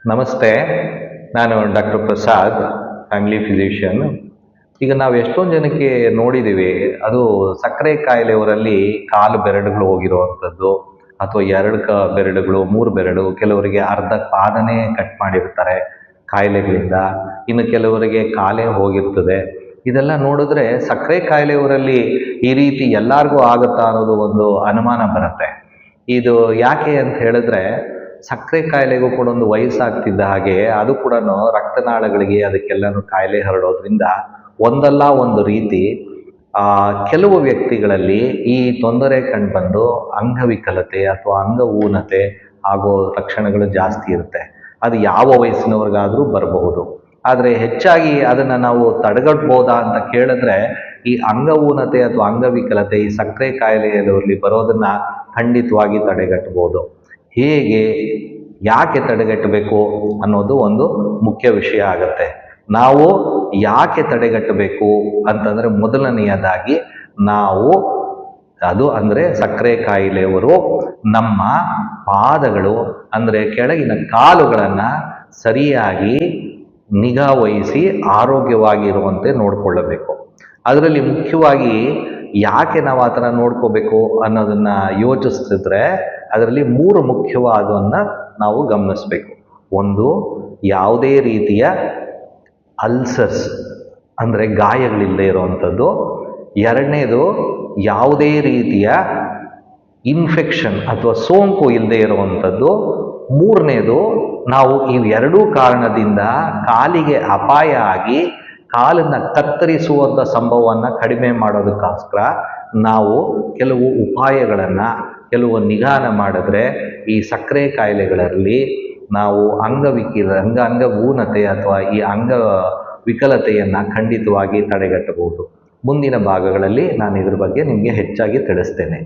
ನಮಸ್ತೆ. ನಾನು doctor Prasad, family physician. ಈಗ ನಾವು ಎಷ್ಟೊಂದು ಜನಕ್ಕೆ ನೋಡಿದ್ದೀವಿ, ಅದು ಸಕ್ಕರೆ ಕಾಯಿಲೆಯವರಲ್ಲಿ ಕಾಲು ಬೆರಳುಗಳು ಹೋಗಿರುವಂಥದ್ದು, ಅಥವಾ 2 ಬೆರಳುಗಳು, 3 ಬೆರಳು, ಕೆಲವರಿಗೆ ಅರ್ಧ ಪಾದನೇ ಕಟ್ ಮಾಡಿರ್ತಾರೆ ಕಾಯಿಲೆಗಳಿಂದ. ಇನ್ನು ಕೆಲವರಿಗೆ ಕಾಲೇ ಹೋಗಿರ್ತದೆ. ಇದೆಲ್ಲ ನೋಡಿದ್ರೆ ಸಕ್ಕರೆ ಕಾಯಿಲೆಯವರಲ್ಲಿ ಈ ರೀತಿ ಎಲ್ಲರಿಗೂ ಆಗುತ್ತಾ ಅನ್ನೋದು ಒಂದು ಅನುಮಾನ ಬರುತ್ತೆ. ಇದು ಯಾಕೆ ಅಂತ ಹೇಳಿದ್ರೆ, ಸಕ್ಕರೆ ಕಾಯಿಲೆಗೂ ಕೂಡ ಒಂದು ವಯಸ್ಸಾಗ್ತಿದ್ದ ಹಾಗೆ ಅದು ಕೂಡ ರಕ್ತನಾಳಗಳಿಗೆ ಅದಕ್ಕೆಲ್ಲನೂ ಕಾಯಿಲೆ ಹರಡೋದ್ರಿಂದ ಒಂದಲ್ಲ ಒಂದು ರೀತಿ ಕೆಲವು ವ್ಯಕ್ತಿಗಳಲ್ಲಿ ಈ ತೊಂದರೆ ಕಂಡುಬಂದು ಅಂಗವಿಕಲತೆ ಅಥವಾ ಅಂಗ ಊನತೆ ಆಗೋ ಲಕ್ಷಣಗಳು ಜಾಸ್ತಿ ಇರುತ್ತೆ. ಅದು ಯಾವ ವಯಸ್ಸಿನವ್ರಿಗಾದರೂ ಬರಬಹುದು. ಆದರೆ ಹೆಚ್ಚಾಗಿ ಅದನ್ನು ನಾವು ತಡೆಗಟ್ಬೋದಾ ಅಂತ ಕೇಳಿದ್ರೆ, ಈ ಅಂಗ ಊನತೆ ಅಥವಾ ಅಂಗವಿಕಲತೆ ಈ ಸಕ್ಕರೆ ಕಾಯಿಲೆಯಲ್ಲಿ ಬರೋದನ್ನ ಖಂಡಿತವಾಗಿ ತಡೆಗಟ್ಟಬಹುದು. ಹೇಗೆ, ಯಾಕೆ ತಡೆಗಟ್ಟಬೇಕು ಅನ್ನೋದು ಒಂದು ಮುಖ್ಯ ವಿಷಯ ಆಗುತ್ತೆ. ನಾವು ಯಾಕೆ ತಡೆಗಟ್ಟಬೇಕು ಅಂತಂದರೆ, ಮೊದಲನೆಯದಾಗಿ ನಾವು ಅದು ಅಂದರೆ ಸಕ್ಕರೆ ಕಾಯಿಲೆಯವರು ನಮ್ಮ ಪಾದಗಳು ಅಂದರೆ ಕೆಳಗಿನ ಕಾಲುಗಳನ್ನು ಸರಿಯಾಗಿ ನಿಗಾ ವಹಿಸಿ ಆರೋಗ್ಯವಾಗಿರುವಂತೆ ನೋಡಿಕೊಳ್ಳಬೇಕು. ಅದರಲ್ಲಿ ಮುಖ್ಯವಾಗಿ ಯಾಕೆ ನಾವು ಆ ಥರ ನೋಡ್ಕೋಬೇಕು ಅನ್ನೋದನ್ನು ಯೋಚಿಸ್ತಿದ್ರೆ, ಅದರಲ್ಲಿ 3 ಮುಖ್ಯವಾದವನ್ನು ನಾವು ಗಮನಿಸಬೇಕು. ಒಂದು, ಯಾವುದೇ ರೀತಿಯ ಅಲ್ಸರ್ಸ್ ಅಂದರೆ ಗಾಯಗಳಿಲ್ಲದೆ ಇರುವಂಥದ್ದು. ಎರಡನೇದು, ಯಾವುದೇ ರೀತಿಯ ಇನ್ಫೆಕ್ಷನ್ ಅಥವಾ ಸೋಂಕು ಇಲ್ಲದೆ ಇರುವಂಥದ್ದು. ಮೂರನೇದು, ನಾವು ಇವೆರಡೂ ಕಾರಣದಿಂದ ಕಾಲಿಗೆ ಅಪಾಯ ಆಗಿ ಕಾಲನ್ನು ಕತ್ತರಿಸುವಂಥ ಸಂಭವವನ್ನು ಕಡಿಮೆ ಮಾಡೋದಕ್ಕೋಸ್ಕರ ನಾವು ಕೆಲವು ಉಪಾಯಗಳನ್ನು, ಕೆಲವು ನಿಗಾನ ಮಾಡಿದ್ರೆ ಈ ಸಕ್ಕರೆ ಕಾಯಿಲೆಗಳಲ್ಲಿ ನಾವು ಅಂಗ ಊನತೆ ಅಥವಾ ಈ ಅಂಗ ವಿಕಲತೆಯನ್ನು ಖಂಡಿತವಾಗಿ ತಡೆಗಟ್ಟಬಹುದು. ಮುಂದಿನ ಭಾಗಗಳಲ್ಲಿ ನಾನು ಇದ್ರ ಬಗ್ಗೆ ನಿಮಗೆ ಹೆಚ್ಚಾಗಿ ತಿಳಿಸ್ತೇನೆ.